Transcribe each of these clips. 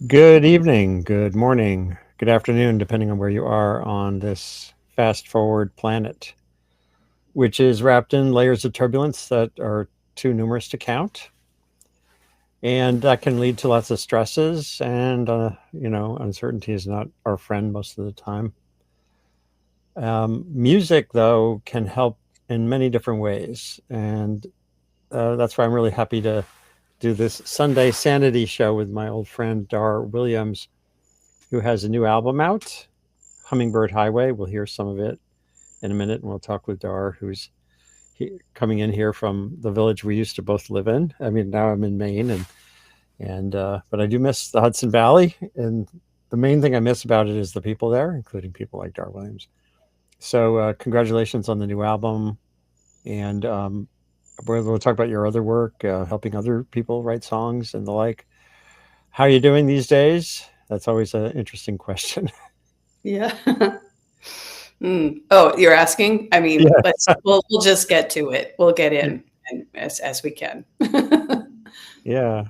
Good evening, good morning, good afternoon, depending on where you are on this fast forward planet, which is wrapped in layers of turbulence that are too numerous to count. And that can lead to lots of stresses, and uncertainty is not our friend most of the time. Music, though, can help in many different ways, and that's why I'm really happy to do this Sunday Sanity show with my old friend Dar Williams, who has a new album out, Hummingbird Highway. We'll hear some of it in a minute, and we'll talk with Dar, who's coming in here from the village we used to both live in. I mean, now I'm in Maine, and but I do miss the Hudson Valley, and the main thing I miss about it is the people there, including people like Dar Williams. So, congratulations on the new album, and we'll talk about your other work, helping other people write songs and the like. How are you doing these days? That's always an interesting question. Yeah. Oh, you're asking? I mean, Yeah. we'll just get to it. We'll get in and as we can. Yeah.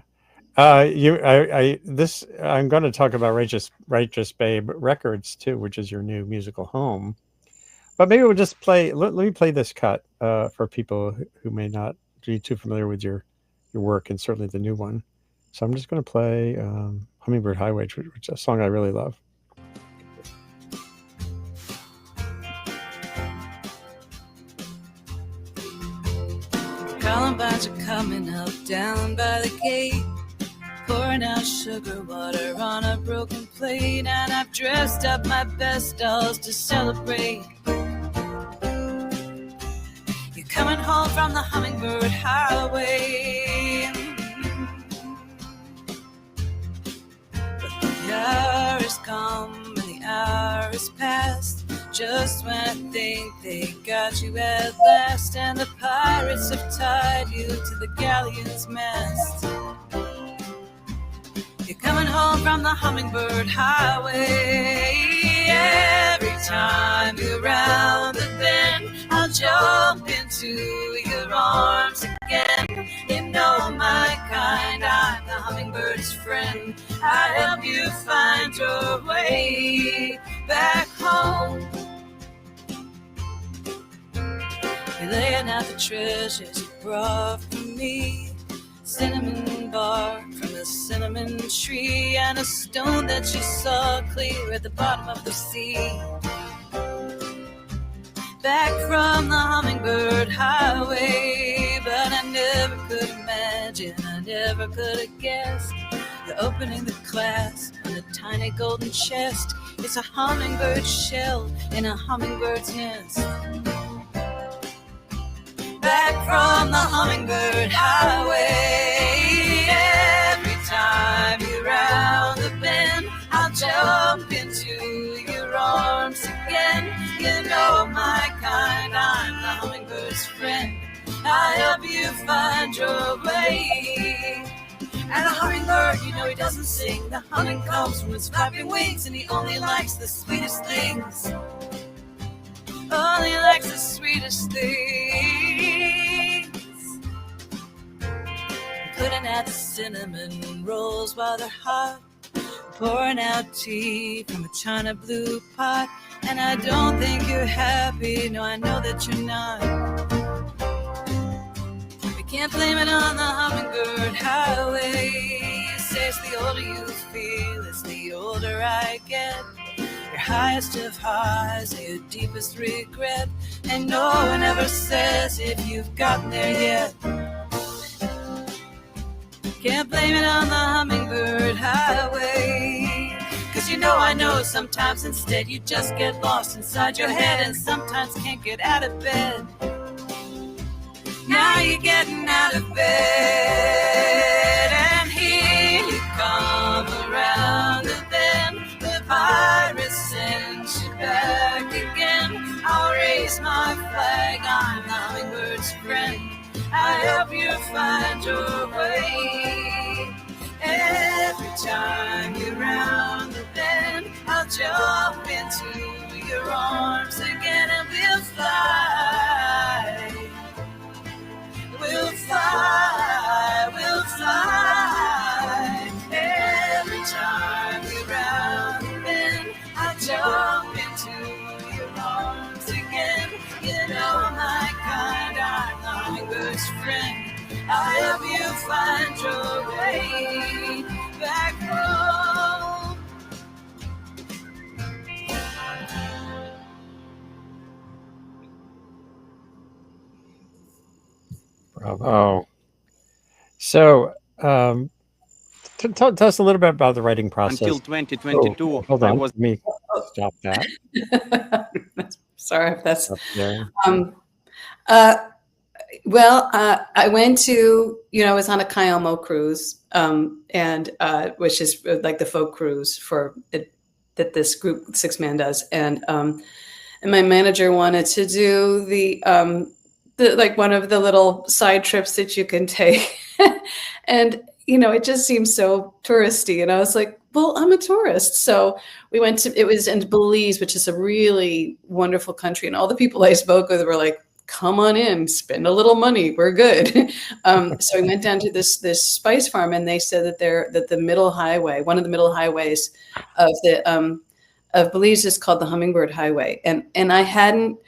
I'm going to talk about Righteous Babe Records too, which is your new musical home. But maybe we'll just play. Let me play this cut for people who may not be too familiar with your work, and certainly the new one. So I'm just going to play Hummingbird Highway, which is a song I really love. Columbines are coming up down by the gate, pouring out sugar water on a broken plate, and I've dressed up my best dolls to celebrate. You're coming home from the Hummingbird Highway, but the hour has come and the hour has passed, just when I think they got you at last, and the pirates have tied you to the galleon's mast. You're coming home from the Hummingbird Highway. Every time you're round the bend, I'll jump into your arms again. You know my kind, I'm the hummingbird's friend. I help you find your way back home. You're laying out the treasures you brought for me, cinnamon bark from a cinnamon tree, and a stone that you saw clear at the bottom of the sea. Back from the Hummingbird Highway, but I never could imagine, I never could have guessed, you're opening the clasp on a tiny golden chest. It's a hummingbird shell in a hummingbird's nest. Back from the Hummingbird Highway, every time you're round the bend, I'll jump into your arms again. You know my kind, I'm the hummingbird's friend. I help you find your way. And the hummingbird, you know he doesn't sing. The humming comes from his flapping wings, and he only likes the sweetest things. Only likes the sweetest things. Putting out the cinnamon rolls while they're hot, pouring out tea from a china blue pot. And I don't think you're happy, no, I know that you're not. You can't blame it on the Hummingbird Highway. You say it's the older you feel, it's the older I get. Your highest of highs, your deepest regret, and no one ever says if you've gotten there yet. Can't blame it on the Hummingbird Highway, 'cause you know I know sometimes instead you just get lost inside your head, and sometimes can't get out of bed. Now you're getting out of bed, and here you come around the bend. The virus sends you back again. I'll raise my flag, I'm the hummingbird's friend. I help you find your way. Every time you're round the bend, I'll jump into your arms again, and we'll fly. We'll fly, we'll fly. Every time friend. I help you find your way back home. Bravo. So, tell us a little bit about the writing process. Until 2022, Hold I on. was. Let me stop that. Sorry if that's. Up there. Well, I went to, I was on a Cayamo cruise, and which is like the folk cruise for it, that this group 6-man does, and my manager wanted to do the like one of the little side trips that you can take, and it just seems so touristy, and I was like, well, I'm a tourist, so we went to. It was in Belize, which is a really wonderful country, and all the people I spoke with were like, come on in, spend a little money, we're good. So we went down to this spice farm, and they said that the middle highway, one of the middle highways of Belize, is called the Hummingbird Highway. And I had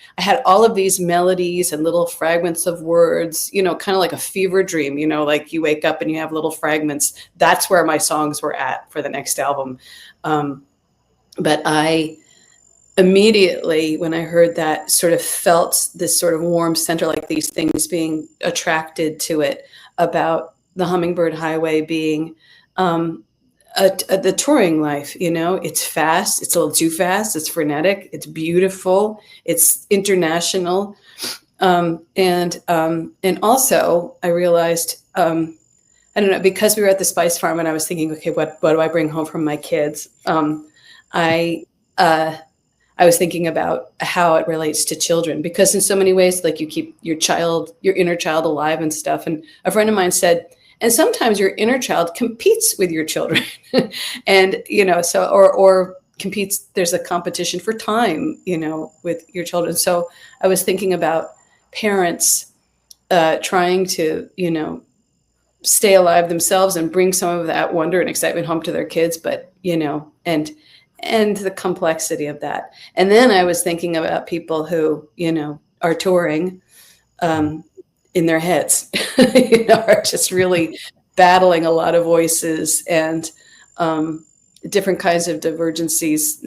all of these melodies and little fragments of words, kind of like a fever dream, like you wake up and you have little fragments. That's where my songs were at for the next album. But I immediately, when I heard that, sort of felt this sort of warm center, like these things being attracted to it, about the Hummingbird Highway being the touring life. It's fast, it's a little too fast, it's frenetic, it's beautiful, it's international, and also I realized, I don't know, because we were at the spice farm, and I was thinking, okay, what do I bring home from my kids? I was thinking about how it relates to children, because in so many ways, like, you keep your inner child alive and stuff. And a friend of mine said, and sometimes your inner child competes with your children, and, or competes, there's a competition for time, with your children. So I was thinking about parents trying to, stay alive themselves and bring some of that wonder and excitement home to their kids, but, and the complexity of that. And then I was thinking about people who, are touring in their heads, are just really battling a lot of voices and different kinds of divergencies,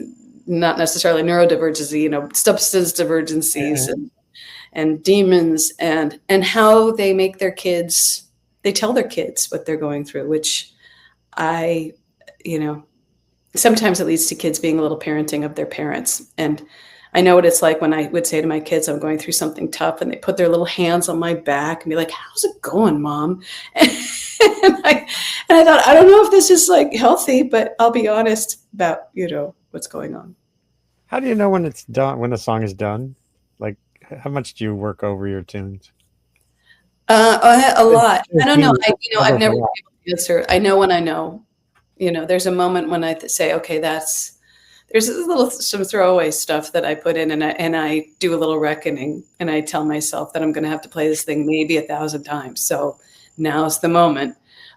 not necessarily neurodivergency, substance divergencies and demons, and how they make they tell their kids what they're going through, which sometimes it leads to kids being a little parenting of their parents. And I know what it's like when I would say to my kids, I'm going through something tough, and they put their little hands on my back and be like, how's it going, Mom? And I thought, I don't know if this is like healthy, but I'll be honest about, what's going on. How do you know when it's done, when the song is done? Like, how much do you work over your tunes? A lot. I don't know. I've never been able to answer. I know when I know. There's a moment when I say, okay, there's some throwaway stuff that I put in, and I do a little reckoning, and I tell myself that I'm going to have to play this thing maybe 1,000 times. So now's the moment.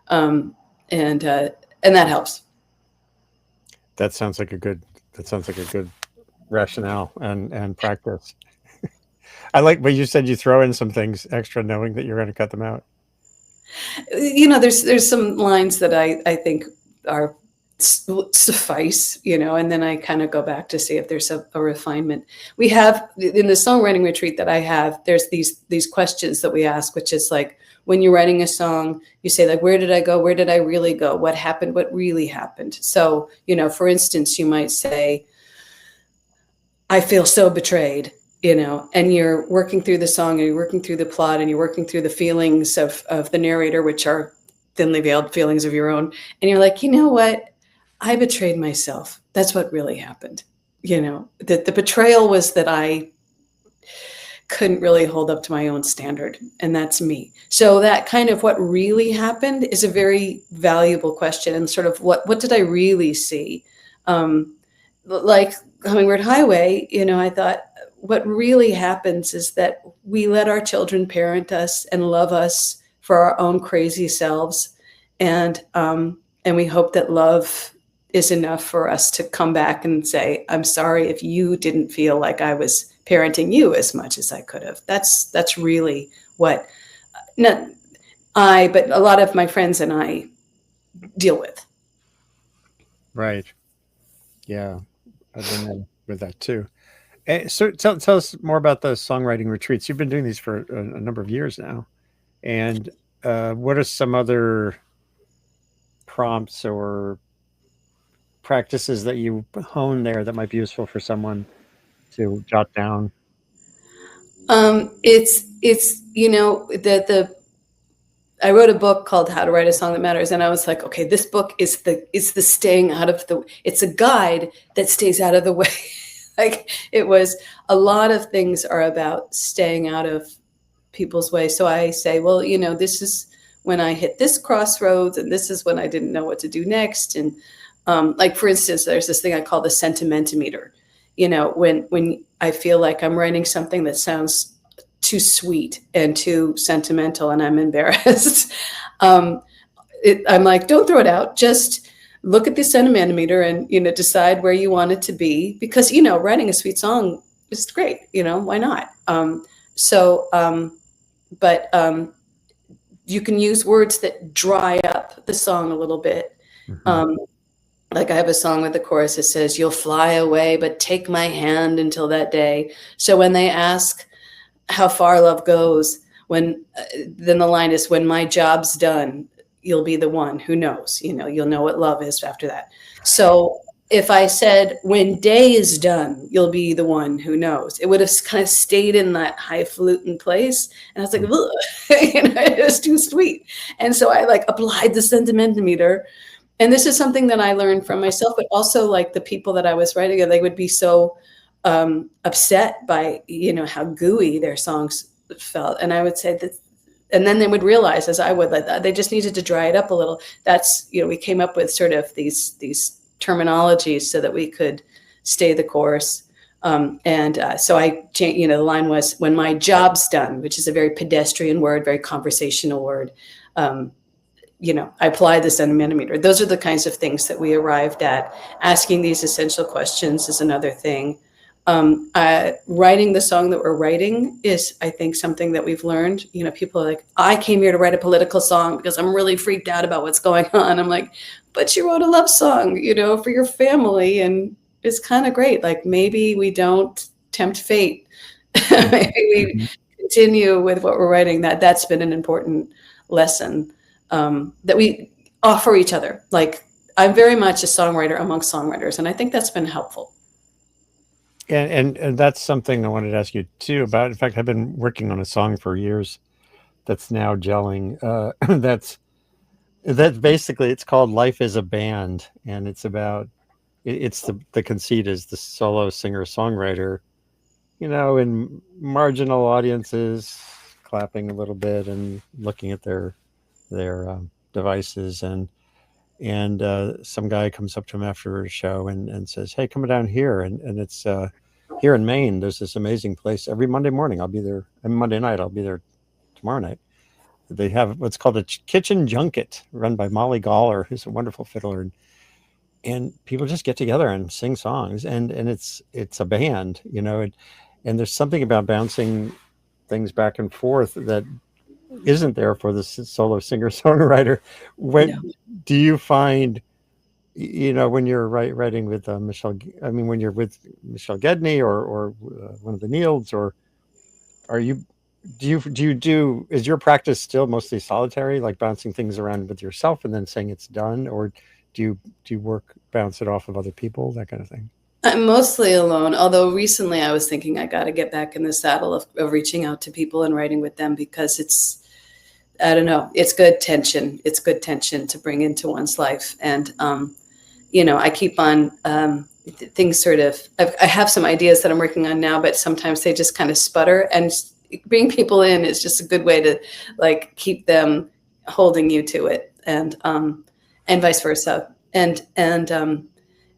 And that helps. That sounds like a good rationale and practice. I like, but you said you throw in some things extra, knowing that you're going to cut them out. There's some lines that I think are suffice, and then I kind of go back to see if there's a refinement. We have in the songwriting retreat that I have, there's these questions that we ask, which is like, when you're writing a song, you say, like, where did I go? Where did I really go? What happened? What really happened? So, for instance, you might say, I feel so betrayed, and you're working through the song, and you're working through the plot, and you're working through the feelings of the narrator, which are thinly veiled feelings of your own. And you're like, you know what? I betrayed myself. That's what really happened. That the betrayal was that I couldn't really hold up to my own standard. And that's me. So that kind of what really happened is a very valuable question. And sort of what did I really see? Like Hummingbird Highway, I thought what really happens is that we let our children parent us and love us for our own crazy selves. And we hope that love is enough for us to come back and say, I'm sorry if you didn't feel like I was parenting you as much as I could have. That's really what, not but a lot of my friends and I deal with. Right. Yeah. I've been there with that too. So tell us more about the songwriting retreats. You've been doing these for a number of years now. And what are some other prompts or practices that you hone there that might be useful for someone to jot down? It's the I wrote a book called How to Write a Song That Matters, and I was like, okay, this book is the staying out of the. It's a guide that stays out of the way. Like it was a lot of things are about staying out of people's way. So I say, well, this is when I hit this crossroads, and this is when I didn't know what to do next. And like for instance, there's this thing I call the sentimentimeter. When I feel like I'm writing something that sounds too sweet and too sentimental and I'm embarrassed. I'm like, don't throw it out. Just look at the centimeter and, decide where you want it to be, because, writing a sweet song is great. Why not? But you can use words that dry up the song a little bit. Mm-hmm. Like I have a song with the chorus that says, you'll fly away, but take my hand until that day. So when they ask how far love goes, then the line is, when my job's done, you'll be the one who knows, you'll know what love is after that. So if I said, when day is done, you'll be the one who knows, it would have kind of stayed in that highfalutin place. And I was like, it was too sweet. And so I applied the sentimentometer. And this is something that I learned from myself, but also like the people that I was writing, they would be so upset by, how gooey their songs felt. And I would say that, and then they would realize, as I would, that they just needed to dry it up a little. That's, we came up with sort of these terminologies so that we could stay the course. So I changed, the line was, when my job's done, which is a very pedestrian word, very conversational word. I applied the centimeter. Those are the kinds of things that we arrived at. Asking these essential questions is another thing. Writing the song that we're writing is, I think, something that we've learned. People are like, I came here to write a political song because I'm really freaked out about what's going on. I'm like, but you wrote a love song, for your family, and it's kind of great. Like, maybe we don't tempt fate. Maybe we continue with what we're writing. That's been an important lesson that we offer each other. Like, I'm very much a songwriter amongst songwriters, and I think that's been helpful. And that's something I wanted to ask you too about. In fact, I've been working on a song for years that's now gelling. That's basically, it's called Life is a Band, and it's about, it's the conceit is the solo singer songwriter, in marginal audiences, clapping a little bit and looking at their devices, and some guy comes up to him after a show and says, hey, come down here. And it's here in Maine, there's this amazing place. Every Monday morning, I'll be there. Every Monday night, I'll be there tomorrow night. They have what's called a kitchen junket run by Molly Galler, who's a wonderful fiddler. And people just get together and sing songs. And it's a band, and there's something about bouncing things back and forth that isn't there for the solo singer-songwriter. Do you find, when you're writing with Michelle, when you're with Michelle Gedney or one of the Nields, or is your practice still mostly solitary, like bouncing things around with yourself and then saying it's done, or do you bounce it off of other people, that kind of thing? I'm mostly alone, although recently I was thinking I got to get back in the saddle of reaching out to people and writing with them, because I don't know, it's good tension. It's good tension to bring into one's life. And, I keep on things sort of, I have some ideas that I'm working on now, but sometimes they just kind of sputter, and bringing people in is just a good way to keep them holding you to it, and vice versa. And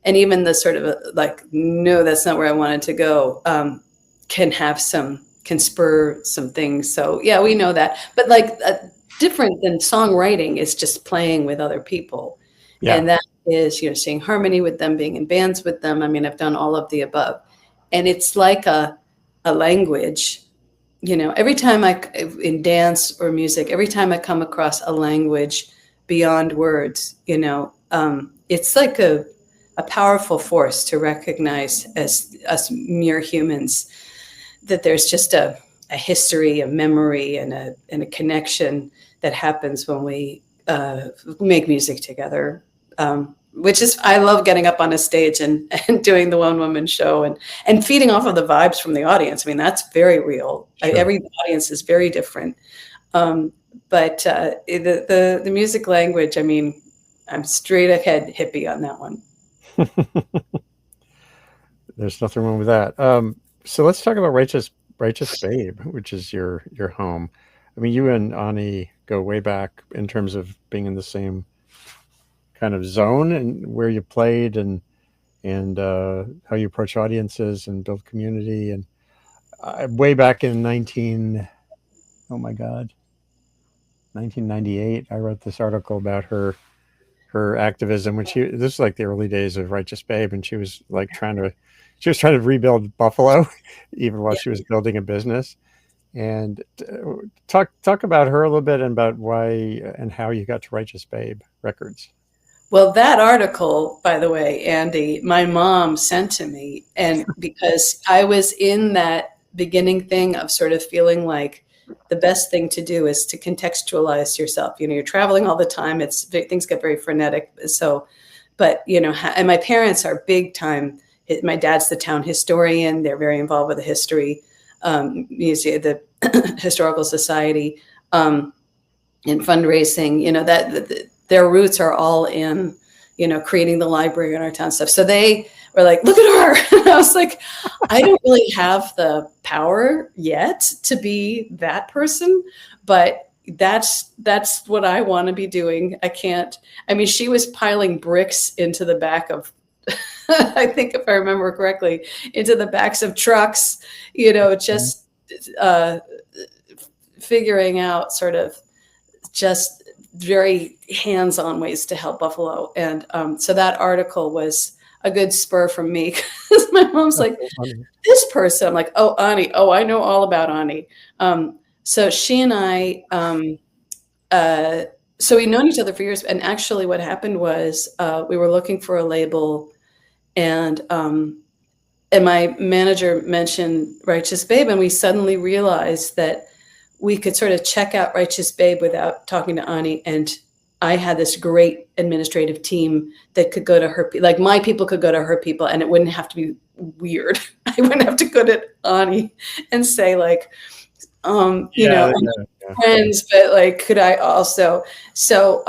even the sort of no, that's not where I wanted to go, can spur some things. So yeah, we know that. But different than songwriting is just playing with other people. Yeah. And that is, singing harmony with them, being in bands with them. I mean, I've done all of the above. And it's like a language, every time in dance or music, every time I come across a language beyond words, it's like a powerful force to recognize as us mere humans, that there's just a history, a memory, and a connection that happens when we make music together. Which is, I love getting up on a stage and doing the one woman show and feeding off of the vibes from the audience. I mean, that's very real. Sure. Every audience is very different. But the music language, I mean, I'm straight ahead hippie on that one. There's nothing wrong with that. So let's talk about Righteous Babe, which is your home. I mean, you and Ani go way back in terms of being in the same kind of zone and where you played and how you approach audiences and build community. And way back in 1998, I wrote this article about her activism when this was like the early days of Righteous Babe, and she was like trying to rebuild Buffalo even while she was building a business. And talk about her a little bit and about why and how you got to Righteous Babe Records. Well, that article, by the way, Andy, my mom sent to me, and because I was in that beginning thing of sort of feeling like the best thing to do is to contextualize yourself. You're traveling all the time. Things get very frenetic. So, but and my parents are big time. My dad's the town historian. They're very involved with the history museum, the historical society, in fundraising. Their roots are all in, creating the library in our town stuff. So they were like, look at her. And I was like, I don't really have the power yet to be that person, but that's what I want to be doing. I can't. I mean, she was piling bricks into the back of, I think if I remember correctly, into the backs of trucks, just figuring out sort of just very hands-on ways to help Buffalo. And so that article was a good spur from me, because my mom's like, this person. I'm like, oh, Ani. Oh, I know all about Ani. So she and I, so we'd known each other for years. And actually what happened was we were looking for a label, and my manager mentioned Righteous Babe, and we suddenly realized that we could sort of check out Righteous Babe without talking to Ani. And I had this great administrative team that could go to her, like my people could go to her people, and it wouldn't have to be weird. I wouldn't have to go to Ani and say like, friends, but like, could I also? So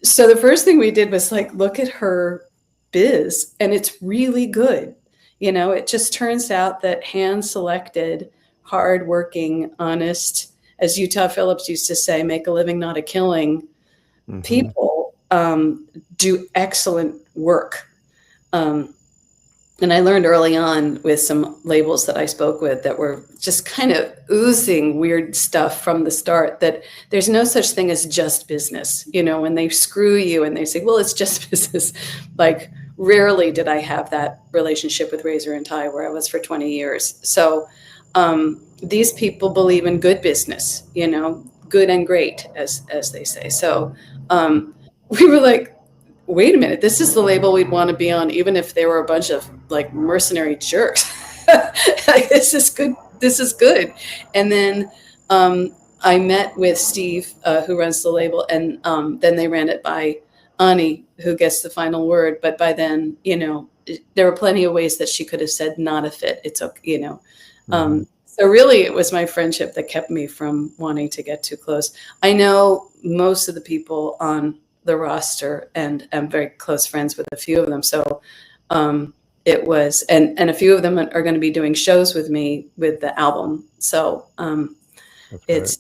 the first thing we did was like, look at her biz, and it's really good. It just turns out that hand-selected, hardworking, honest, as Utah Phillips used to say, make a living, not a killing, people do excellent work. And I learned early on with some labels that I spoke with that were just kind of oozing weird stuff from the start, that there's no such thing as just business. When they screw you and they say, well, it's just business, like rarely did I have that relationship with Razor and Tie where I was for 20 years. So these people believe in good business, good and great, as they say. So we were like, wait a minute, this is the label we'd want to be on, even if they were a bunch of like mercenary jerks. Like, this is good. This is good. And then I met with Steve, who runs the label, and then they ran it by Ani, who gets the final word. But by then, there were plenty of ways that she could have said not a fit. It's okay, So really, it was my friendship that kept me from wanting to get too close. I know most of the people on the roster, and I'm very close friends with a few of them. So it was, and a few of them are going to be doing shows with me with the album. So it's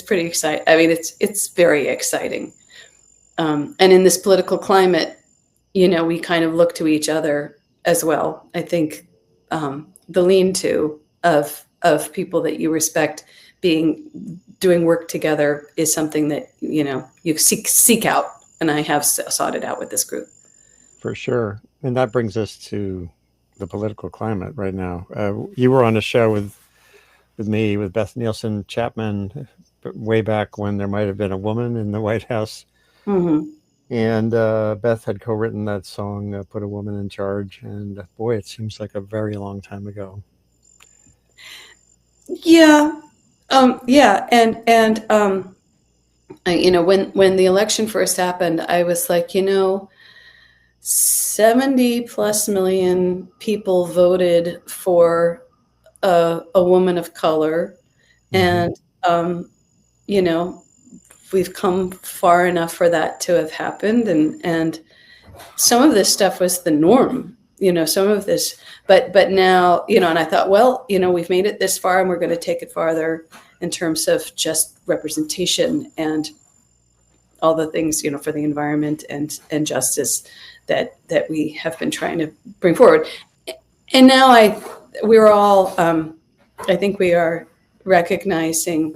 pretty exciting. I mean, it's very exciting. And in this political climate, we kind of look to each other as well. I think the lean-to of people that you respect doing work together is something that you seek out, and I have sought it out with this group. For sure. And that brings us to the political climate right now. You were on a show with with me, with Beth Nielsen Chapman, way back when there might have been a woman in the White House. Mm-hmm. And Beth had co-written that song, Put a Woman in Charge. And boy, it seems like a very long time ago. Yeah. Yeah. When the election first happened, I was like, 70 plus million people voted for a woman of color. Mm-hmm. And, we've come far enough for that to have happened. And some of this stuff was the norm, some of this, but now, and I thought, well, we've made it this far and we're going to take it farther in terms of just representation and all the things, for the environment and justice that we have been trying to bring forward. And now I think we are recognizing,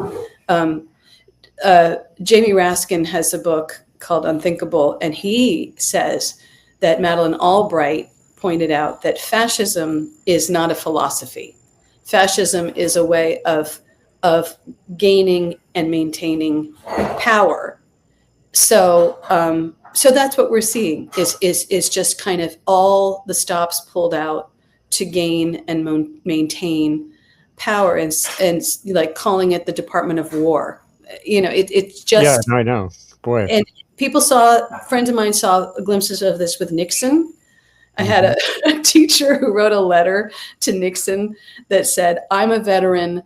Jamie Raskin has a book called Unthinkable, and he says that Madeleine Albright pointed out that fascism is not a philosophy. Fascism is a way of gaining and maintaining power. So that's what we're seeing is just kind of all the stops pulled out to gain and maintain power, and like calling it the Department of War. It's just, yeah, no, I know, boy. And friends of mine saw glimpses of this with Nixon. I had a teacher who wrote a letter to Nixon that said, "I'm a veteran.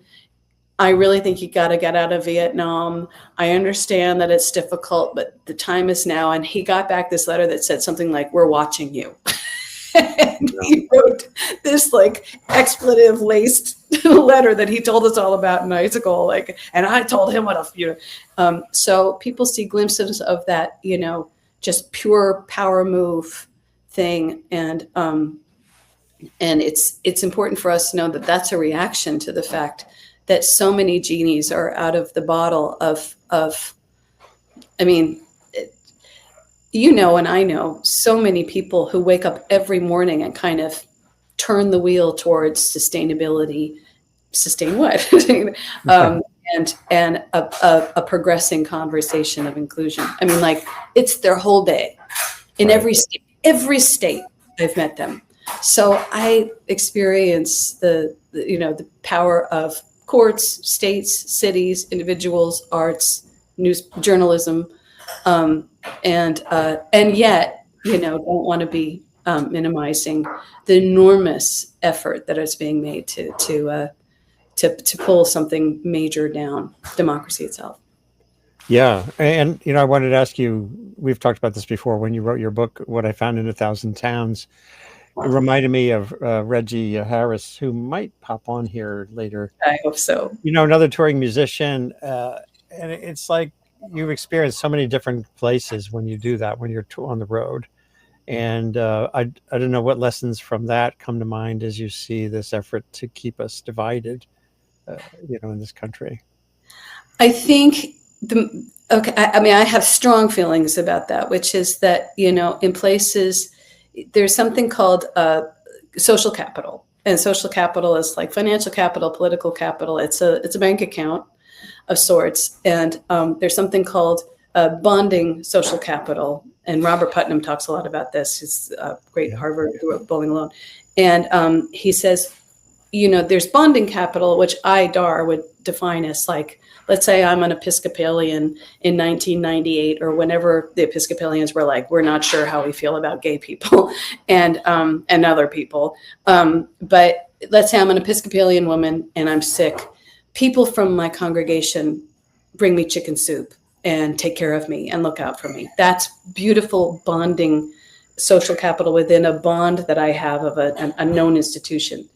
I really think you got to get out of Vietnam. I understand that it's difficult, but the time is now." And he got back this letter that said something like, "We're watching you." And he wrote this like expletive laced letter that he told us all about in high school. And I told him so people see glimpses of that, just pure power move thing. And it's important for us to know that that's a reaction to the fact that so many genies are out of the bottle and I know so many people who wake up every morning and kind of turn the wheel towards sustainability, sustain what? and a progressing conversation of inclusion. It's their whole day in every state I've met them. So I experience the power of courts, states, cities, individuals, arts, news, journalism, and yet, don't want to be minimizing the enormous effort that is being made to pull something major down, democracy itself. Yeah, and I wanted to ask you. We've talked about this before. When you wrote your book, "What I Found in 1,000 Towns," it reminded me of Reggie Harris, who might pop on here later. I hope so. Another touring musician, and it's like you've experienced so many different places when you do that, when you're on the road. And I don't know what lessons from that come to mind as you see this effort to keep us divided, in this country. I think I have strong feelings about that, which is that, in places, there's something called social capital. And social capital is like financial capital, political capital. It's a bank account of sorts. And there's something called bonding social capital. And Robert Putnam talks a lot about this. He's a great Harvard who wrote Bowling Alone. And he says, there's bonding capital, which Dar would define as like, let's say I'm an Episcopalian in 1998 or whenever the Episcopalians were like, we're not sure how we feel about gay people and other people. But let's say I'm an Episcopalian woman and I'm sick. People from my congregation bring me chicken soup and take care of me and look out for me. That's beautiful bonding social capital within a bond that I have of a known institution.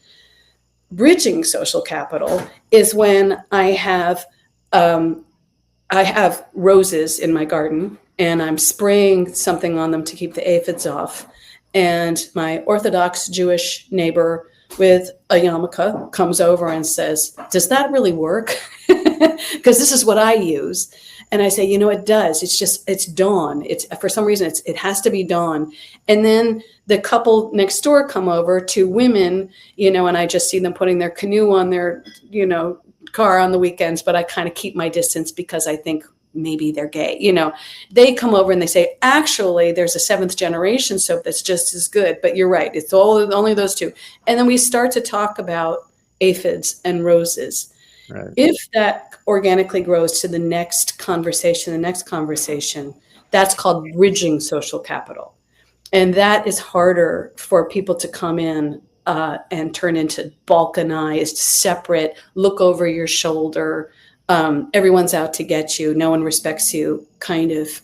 Bridging social capital is when I have roses in my garden and I'm spraying something on them to keep the aphids off. And my Orthodox Jewish neighbor with a yarmulke comes over and says, "Does that really work?" Because this is what I use. And I say, it does. It's dawn. It's for some reason it has to be dawn. And then the couple next door come over, two women, and I just see them putting their canoe on their, car on the weekends, but I kind of keep my distance because I think maybe they're gay. You know, they come over and they say, actually, there's a 7th generation soap that's just as good. But you're right. It's only those two. And then we start to talk about aphids and roses. Right. If that organically grows to the next conversation, that's called bridging social capital. And that is harder for people to come in and turn into balkanized, separate, look over your shoulder, everyone's out to get you, no one respects you kind of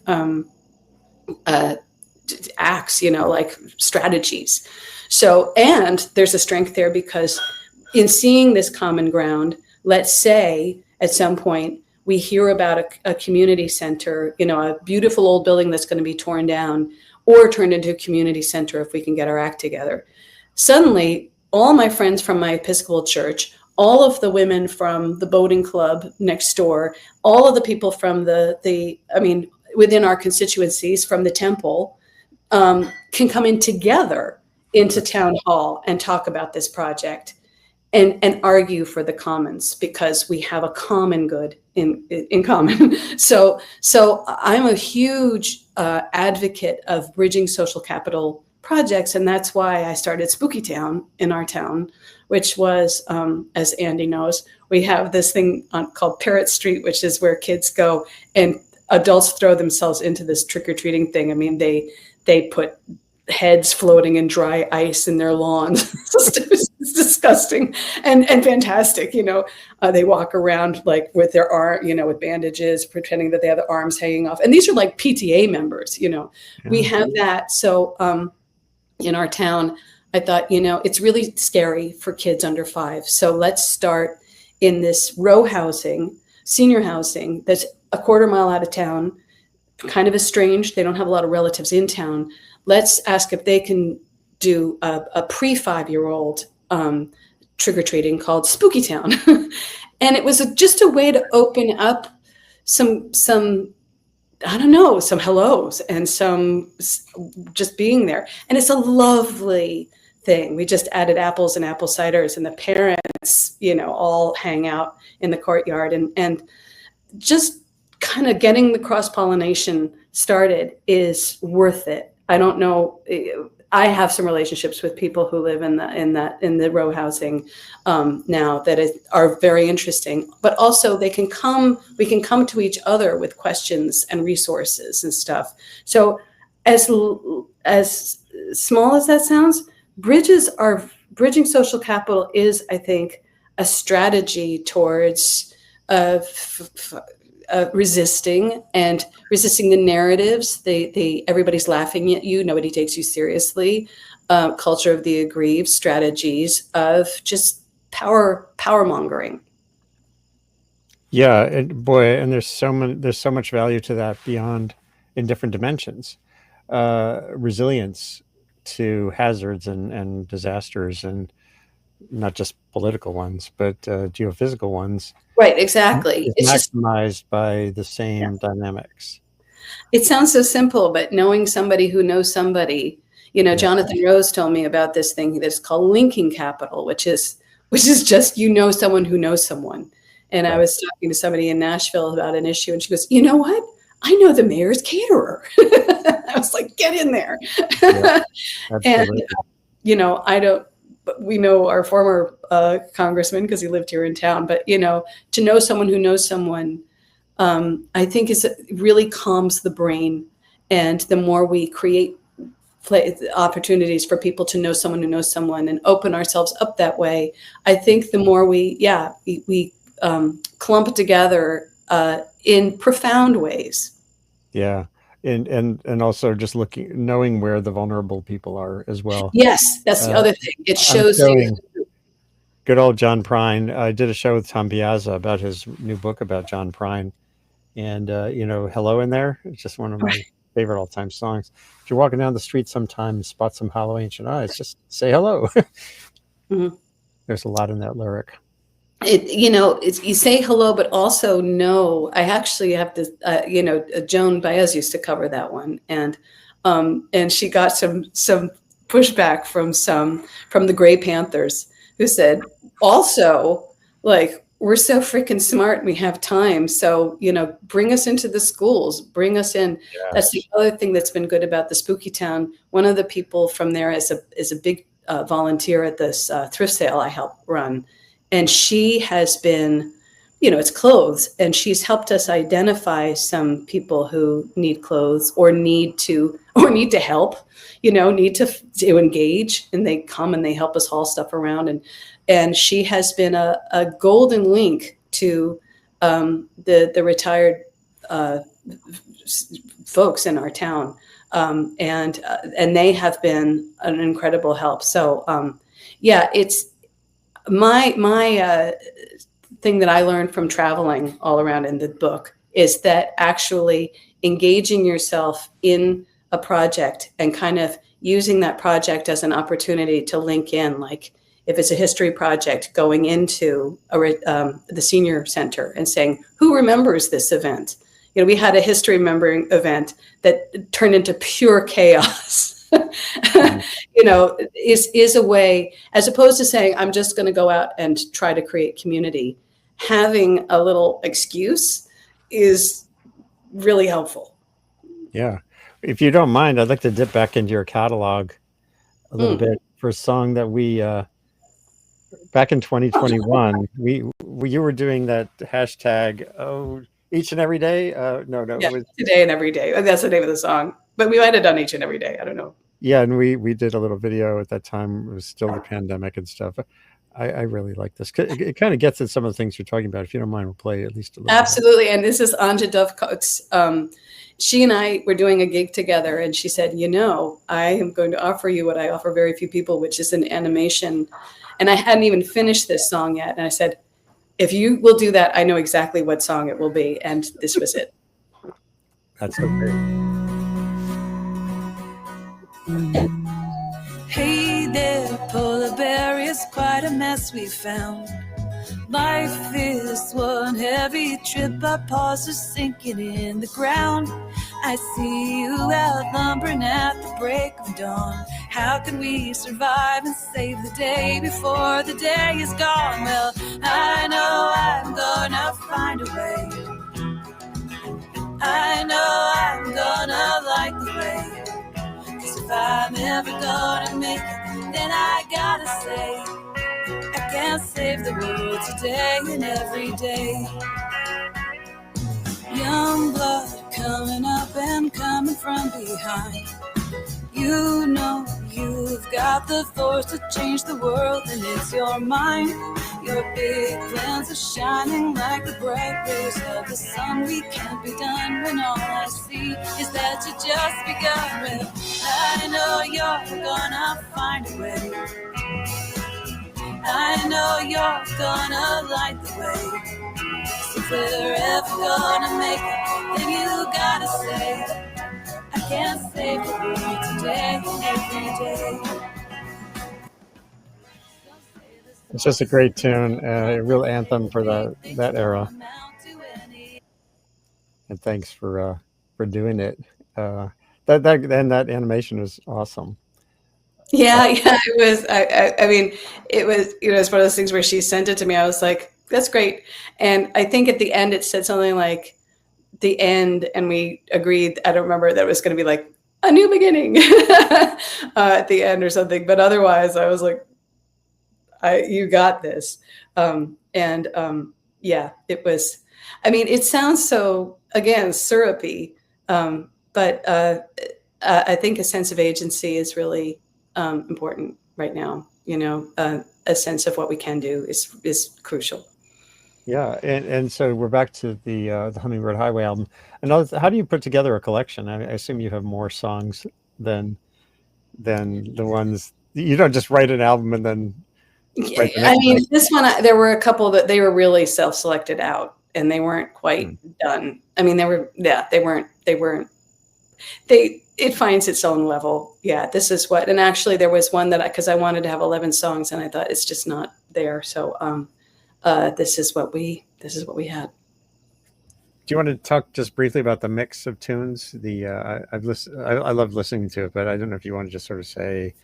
acts, you know, like strategies. So, and there's a strength there because in seeing this common ground, let's say at some point we hear about a community center, you know, a beautiful old building that's going to be torn down or turned into a community center if we can get our act together. Suddenly, all my friends from my Episcopal church, all of the women from the boating club next door, all of the people from within our constituencies from the temple can come in together into town hall and talk about this project and argue for the commons because we have a common good in common. So I'm a huge advocate of bridging social capital projects, and that's why I started Spooky Town in our town, which was, as Andy knows, we have this thing called Parrot Street, which is where kids go and adults throw themselves into this trick-or-treating thing. I mean, they put heads floating in dry ice in their lawns. It's disgusting and fantastic. You know, they walk around like with their arm, you know, with bandages, pretending that they have their arms hanging off. And these are like PTA members, you know. Yeah. We have that. So in our town, I thought, you know, it's really scary for kids under 5. So let's start in this row housing, senior housing, that's a quarter mile out of town, kind of estranged. They don't have a lot of relatives in town. Let's ask if they can do a pre-5-year-old trick-or-treating called Spooky Town. And it was just a way to open up some I don't know, some hellos and some just being there. And it's a lovely thing. We just added apples and apple ciders, and the parents, you know, all hang out in the courtyard and just kind of getting the cross-pollination started is worth it. I don't know. I have some relationships with people who live in the row housing now that are very interesting, but also we can come to each other with questions and resources and stuff. So as small as that sounds, bridging social capital is, I think, a strategy towards resisting the narratives. Everybody's laughing at you. Nobody takes you seriously. Culture of the aggrieved, strategies of just power mongering. Yeah, and there's so much value to that beyond in different dimensions. Resilience to hazards and disasters, and not just political ones, but geophysical ones. Right, exactly. It's maximized by the same dynamics. It sounds so simple, but knowing somebody who knows somebody, you know, Jonathan Rose told me about this thing that's called linking capital, which is just, you know, someone who knows someone. And I was talking to somebody in Nashville about an issue, and she goes, you know what? I know the mayor's caterer. I was like, get in there. Yeah, and, you know, we know our former congressman because he lived here in town, but, you know, to know someone who knows someone, I think really calms the brain. And the more we create opportunities for people to know someone who knows someone and open ourselves up that way, I think the more we clump together in profound ways. Yeah. And also just knowing where the vulnerable people are as well. Yes, that's the other thing. It shows good old John Prine. I did a show with Tom Piazza about his new book about John Prine. And, you know, Hello in There. It's just one of my favorite all-time songs. If you're walking down the street sometime, spot some hollow ancient eyes, just say hello. Mm-hmm. There's a lot in that lyric. You say hello, but also no. I actually have to, Joan Baez used to cover that one, and she got some pushback from the Grey Panthers, who said also, like, we're so freaking smart. We have time. So, bring us into the schools, bring us in. Yeah. That's the other thing that's been good about the Spooky Town. One of the people from there is a big volunteer at this thrift sale I help run. And she has been, it's clothes. And she's helped us identify some people who need clothes or need to help, need to engage. And they come and they help us haul stuff around. And she has been a golden link to the retired folks in our town, and they have been an incredible help. So it's my thing that I learned from traveling all around in the book is that actually engaging yourself in a project and kind of using that project as an opportunity to link in, like if it's a history project, going into the senior center and saying, who remembers this event? We had a history remembering event that turned into pure chaos. Is a way, as opposed to saying, I'm just going to go out and try to create community. Having a little excuse is really helpful. Yeah. If you don't mind, I'd like to dip back into your catalog a little bit for a song that we, back in 2021, you were doing that hashtag, each and every day. No, yeah, it was today and every day. That's the name of the song, but we might have done each and every day. I don't know. Yeah, and we did a little video at that time. It was still the pandemic and stuff. I really like this. It kind of gets at some of the things you're talking about. If you don't mind, we'll play at least a little. Absolutely. And this is Anja Dovecoats. She and I were doing a gig together, and she said, I am going to offer you what I offer very few people, which is an animation. And I hadn't even finished this song yet. And I said, if you will do that, I know exactly what song it will be. And this was it. That's so great. Hey there, polar bear, it's quite a mess we found. Life is one heavy trip, our paws are sinking in the ground. I see you out lumbering at the break of dawn. How can we survive and save the day before the day is gone? Well, I know I'm gonna find a way. I know I'm gonna light the way. 'Cause if I'm ever gonna make it, then I gotta say, I can't save the world today and every day. Young blood coming up and coming from behind. You know you've got the force to change the world, and it's your mind. Your big plans are shining like the bright rays of the sun. We can't be done when all I see is that you just begun. Well, I know you're gonna find a way. I know you're gonna light the way. So if we're ever gonna make it, then you gotta say, I can't save the world today and every day. It's just a great tune, a real anthem for that era. And thanks for doing it. That animation was awesome. Yeah, it was. I mean, it was. It's one of those things where she sent it to me. I was like, "That's great," and I think at the end it said something like, "The end," and we agreed. I don't remember that it was going to be like a new beginning at the end or something. But otherwise, I was like, "You got this," yeah, it was. I mean, it sounds so again syrupy, but I think a sense of agency is really important right now. A sense of what we can do is crucial. Yeah, and so we're back to the Hummingbird Highway album. And how do you put together a collection? I assume you have more songs than the ones you don't just write an album and then. I mean, this one there were a couple that they were really self-selected out, and they weren't quite done. I mean, they weren't. It finds its own level. Yeah, this is what. And actually, there was one that because I wanted to have 11 songs, and I thought it's just not there. So this is what we had. Do you want to talk just briefly about the mix of tunes? I love listening to it, but I don't know if you want to just sort of say,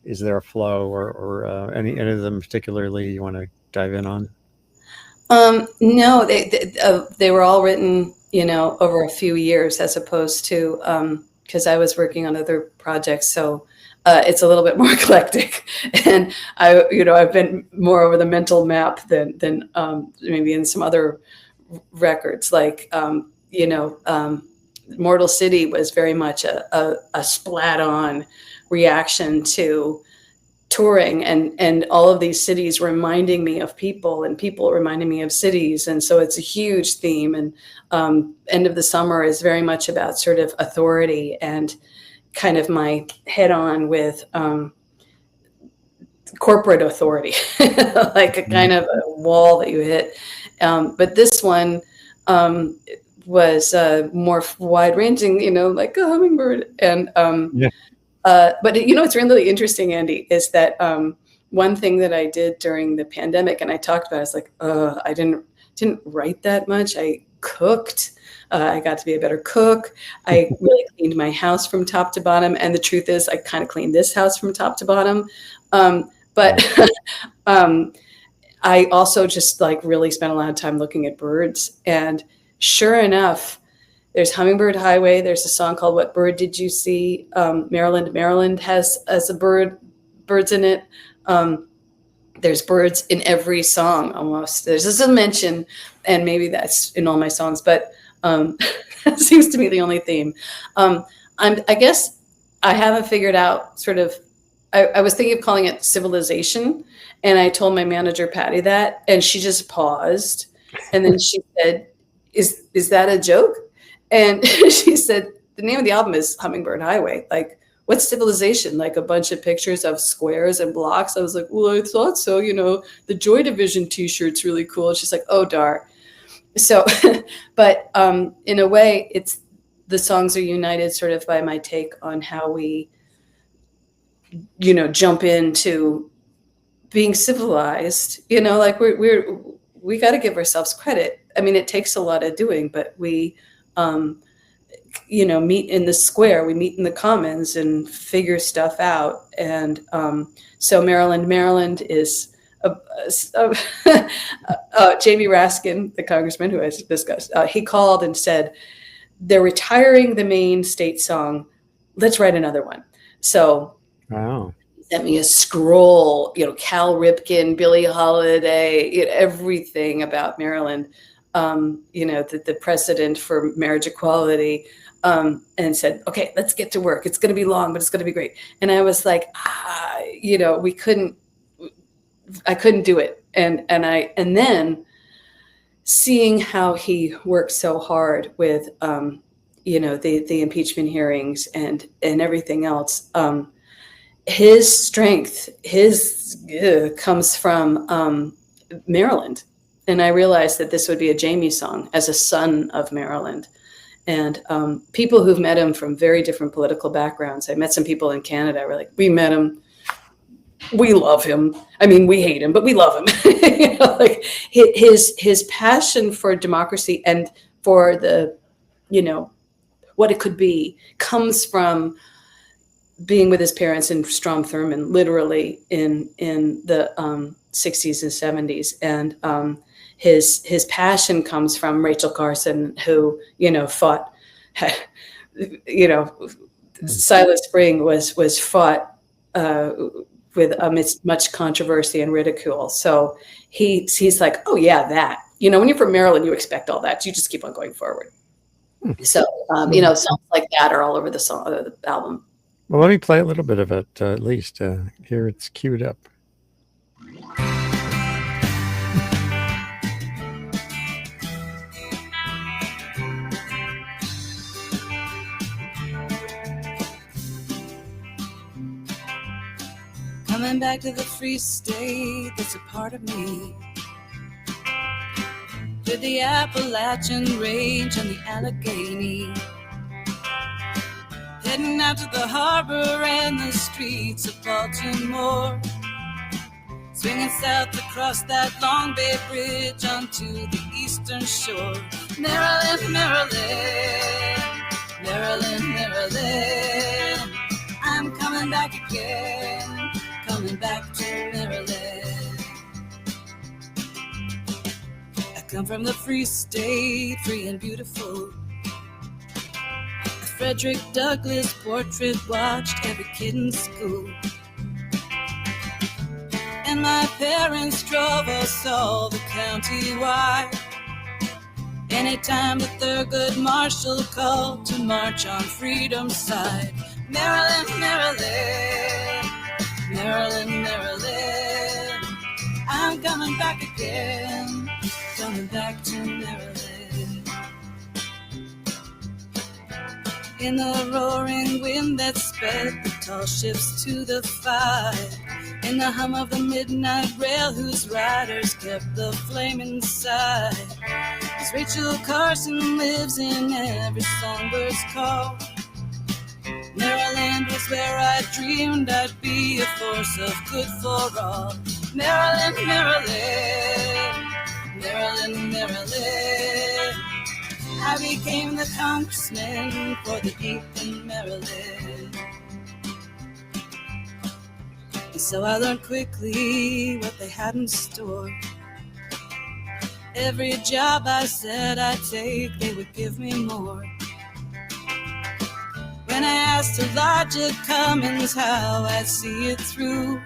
is there a flow or any of them particularly you want to dive in on? No, they were all written, over a few years, as opposed to, because I was working on other projects, so it's a little bit more eclectic, and I've been more over the mental map than maybe in some other records, like Mortal City was very much a splat on reaction to touring and all of these cities reminding me of people and people reminding me of cities. And so it's a huge theme. And End of the Summer is very much about sort of authority and kind of my head on with corporate authority, like a kind of a wall that you hit. But this one was more wide ranging, like a hummingbird. And Yeah. but it's really interesting, Andy, is that one thing that I did during the pandemic, and I talked about, is like, I didn't write that much. I cooked. I got to be a better cook. I really cleaned my house from top to bottom. And the truth is, I kind of cleaned this house from top to bottom. But I also just like really spent a lot of time looking at birds. And sure enough, there's Hummingbird Highway. There's a song called "What Bird Did You See?" Maryland has a birds in it. There's birds in every song almost. There's just a mention, and maybe that's in all my songs, but that seems to be the only theme. I guess I haven't figured out sort of. I was thinking of calling it Civilization, and I told my manager Patty that, and she just paused, and then she said, "Is that a joke?" And she said, the name of the album is Hummingbird Highway. Like, what's Civilization? Like a bunch of pictures of squares and blocks. I was like, well, I thought so. The Joy Division t-shirt's really cool. And she's like, oh, dar. So, but in a way, it's the songs are united sort of by my take on how we, jump into being civilized. Like we got to give ourselves credit. I mean, it takes a lot of doing, but we, meet in the square, we meet in the commons and figure stuff out. And so Maryland is Jamie Raskin, the congressman who I discussed, he called and said, they're retiring the main state song. Let's write another one. So Wow. he sent me a scroll, Cal Ripken, Billie Holiday, everything about Maryland. The precedent for marriage equality, and said, okay, let's get to work. It's going to be long, but it's going to be great. And I was like, I couldn't do it. And then seeing how he worked so hard with, the impeachment hearings and everything else, his strength, comes from Maryland. And I realized that this would be a Jamie song as a son of Maryland. And people who've met him from very different political backgrounds. I met some people in Canada who were like, we met him. We love him. I mean, we hate him, but we love him. Like his passion for democracy and for the, what it could be comes from being with his parents in Strom Thurmond, literally in the 60s and 70s. And his passion comes from Rachel Carson, who, fought, Silent Spring was fought with amidst much controversy and ridicule. So he's like, oh yeah, that, when you're from Maryland, you expect all that. You just keep on going forward. So, songs like that are all over the album. Well, let me play a little bit of it, at least. Here it's queued up. Coming back to the free state that's a part of me. To the Appalachian Range and the Allegheny. Heading out to the harbor and the streets of Baltimore. Swinging south across that Long Bay Bridge onto the eastern shore. Maryland, Maryland, Maryland, Maryland. I'm coming back again, coming back to Maryland. come from the free state, free and beautiful. A Frederick Douglass portrait watched every kid in school. And my parents drove us all the county wide. Anytime the Thurgood Marshal called to march on freedom's side. Maryland, Maryland, Maryland, Maryland, I'm coming back again, coming back to Maryland. In the roaring wind that sped the tall ships to the fight, in the hum of the midnight rail whose riders kept the flame inside, as Rachel Carson lives in every songbird's call. Maryland was where I dreamed I'd be a force of good for all. Maryland, Maryland, Maryland, Maryland, I became the congressman for the 8th in Maryland. And so I learned quickly what they had in store. Every job I said I'd take, they would give me more. When I asked Elijah Cummings how I'd see it through,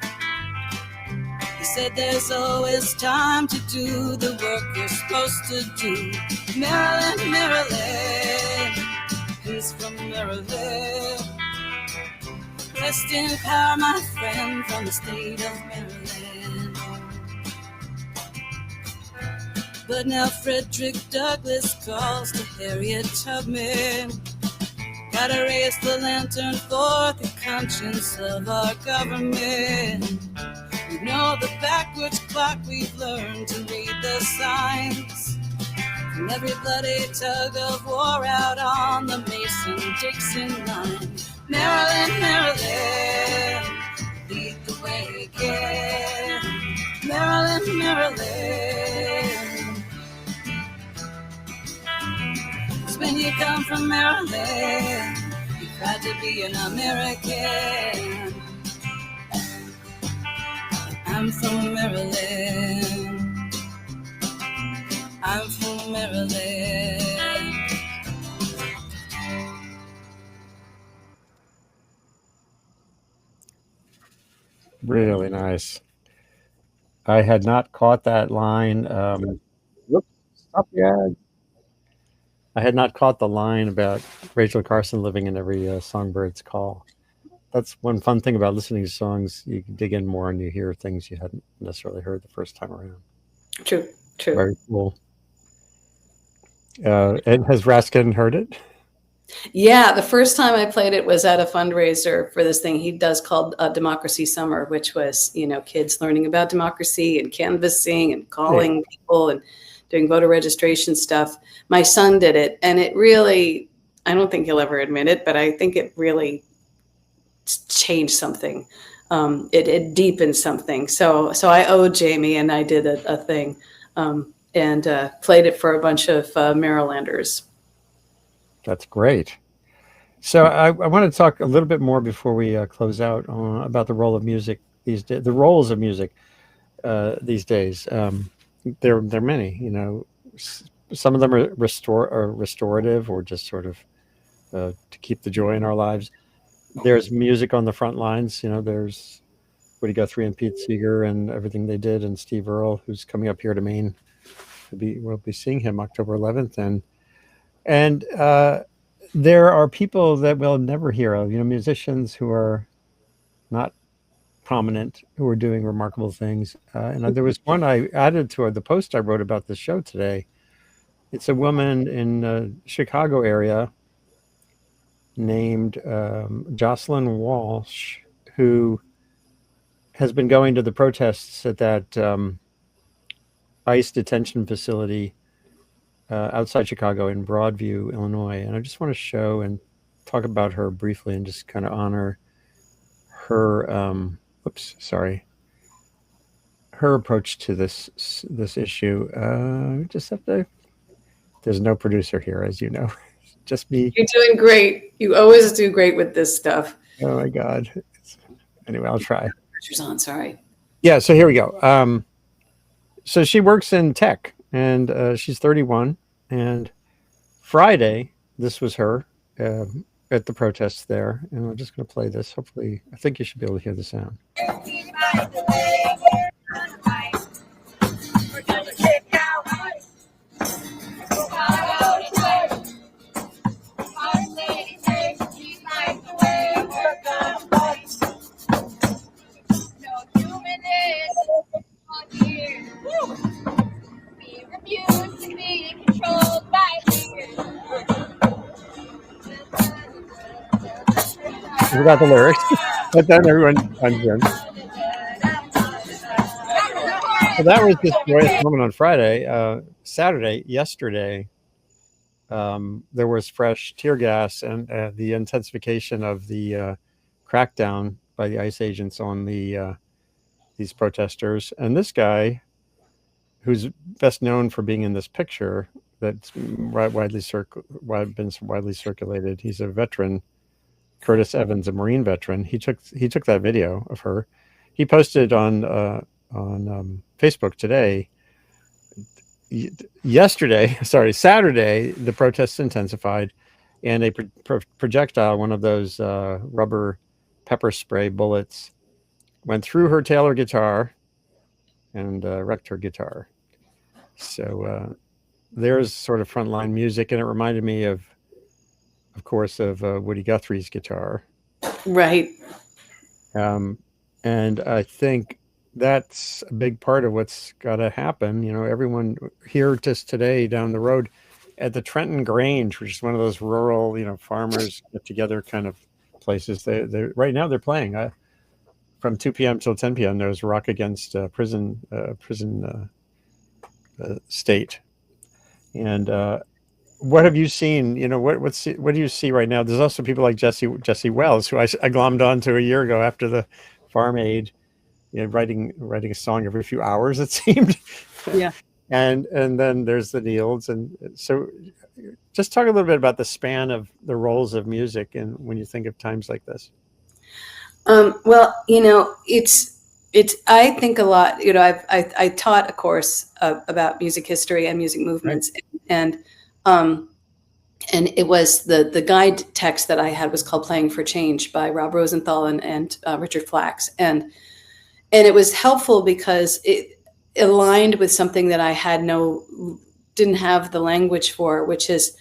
he said there's always time to do the work you're supposed to do. Maryland, Maryland, he's from Maryland. Rest in power, my friend, from the state of Maryland. But now Frederick Douglass calls to Harriet Tubman. Gotta raise the lantern for the conscience of our government. We know the backwards clock, we've learned to read the signs. From every bloody tug of war out on the Mason-Dixon line. Maryland, Maryland, lead the way again. Maryland, Maryland. 'Cause when you come from Maryland, you proud to be an American. I'm from Maryland. I'm from Maryland. Really nice. I had not caught that line. Whoops, stop the ad. I had not caught the line about Rachel Carson living in every songbird's call. That's one fun thing about listening to songs. You can dig in more and you hear things you hadn't necessarily heard the first time around. True. Very cool. And has Raskin heard it? Yeah, the first time I played it was at a fundraiser for this thing he does called Democracy Summer, which was, kids learning about democracy and canvassing and calling people and doing voter registration stuff. My son did it, and it really, I don't think he'll ever admit it, but I think it really changed something. It deepened something. So I owed Jamie, and I did a thing and played it for a bunch of Marylanders. That's great. So I want to talk a little bit more before we close out about the role of music these days. The roles of music these days. There are many. Some of them are restorative, or just sort of to keep the joy in our lives. There's music on the front lines. There's Woody Guthrie and Pete Seeger and everything they did, and Steve Earle, who's coming up here to Maine. We'll be seeing him October 11th, and there are people that we'll never hear of, musicians who are not prominent, who are doing remarkable things. And there was one I added to the post I wrote about the show today. It's a woman in the Chicago area named Jocelyn Walsh, who has been going to the protests at that ICE detention facility outside Chicago in Broadview, Illinois. And I just want to show and talk about her briefly and just kind of honor her, her approach to this issue. Just have to, there's no producer here, as you know, just me. You're doing great. You always do great with this stuff. Oh my God. Anyway, I'll try. Pressure's on, sorry. Yeah, so here we go. So she works in tech. and she's 31. And Friday, this was her at the protests there, and I'm just going to play this. Hopefully, I think you should be able to hear the sound. I forgot the lyrics, but then everyone chimes in. So that was this joyous moment on Friday. Saturday, yesterday, there was fresh tear gas and the intensification of the crackdown by the ICE agents on these protesters. And this guy, who's best known for being in this picture that's been widely circulated, he's a veteran, Curtis Evans, a Marine veteran. He took that video of her. He posted on Facebook today. Saturday, the protests intensified, and a projectile, one of those rubber pepper spray bullets, went through her Taylor guitar and wrecked her guitar. So there's sort of frontline music, and it reminded me of course, of Woody Guthrie's guitar. Right. And I think that's a big part of what's got to happen. You know, everyone here just today down the road at the Trenton Grange, which is one of those rural, farmers get together kind of places. They right now they're playing from 2 p.m. till 10 p.m. There's Rock Against Prison State. And what have you seen? What do you see right now? There's also people like Jesse Wells, who I glommed onto a year ago after the Farm Aid, writing a song every few hours, it seemed. Yeah. And then there's the Neils, and so just talk a little bit about the span of the roles of music, and when you think of times like this. Well, it's I think a lot. I taught a course about music history and music movements, right. And it was the guide text that I had was called "Playing for Change" by Rob Rosenthal and Richard Flax, and it was helpful because it aligned with something that I didn't have the language for, which is,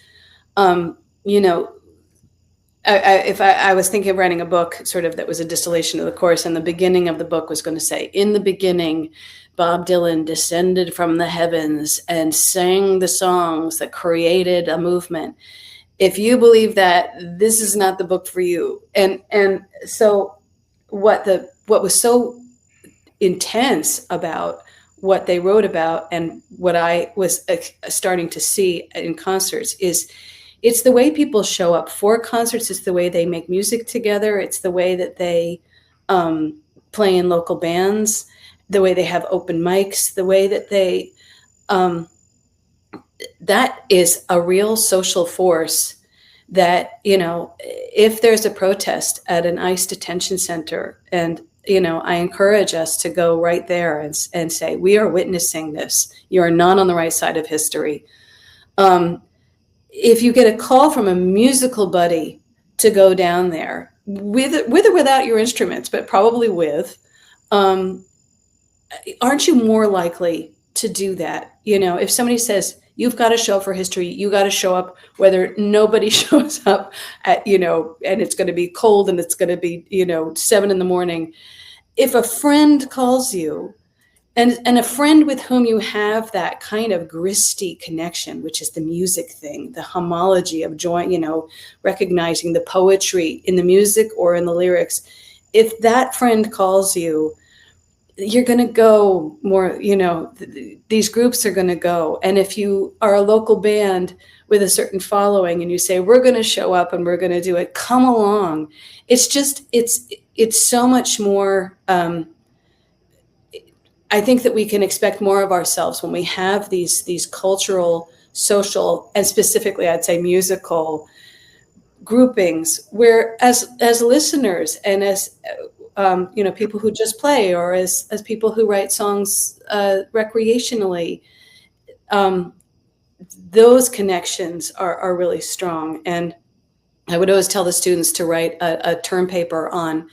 I was thinking of writing a book sort of that was a distillation of the course, and the beginning of the book was going to say, in the beginning, Bob Dylan descended from the heavens and sang the songs that created a movement. If you believe that, this is not the book for you. And so what was so intense about what they wrote about and what I was starting to see in concerts is it's the way people show up for concerts. It's the way they make music together. It's the way that they play in local bands, the way they have open mics, the way that they, that is a real social force that, if there's a protest at an ICE detention center, and, I encourage us to go right there and say, we are witnessing this. You are not on the right side of history. If you get a call from a musical buddy to go down there with or without your instruments, but probably with, aren't you more likely to do that? If somebody says, you've got to show up for history, you got to show up whether nobody shows up at, and it's going to be cold and it's going to be, 7 a.m. If a friend calls you, and a friend with whom you have that kind of gristy connection, which is the music thing, the homology of joy, recognizing the poetry in the music or in the lyrics. If that friend calls you, you're going to go more, these groups are going to go. And if you are a local band with a certain following and you say, we're going to show up and we're going to do it, come along. It's just, it's so much more, I think that we can expect more of ourselves when we have these cultural, social, and specifically, I'd say musical groupings where as listeners and as, people who just play or as people who write songs recreationally, those connections are really strong. And I would always tell the students to write a term paper on,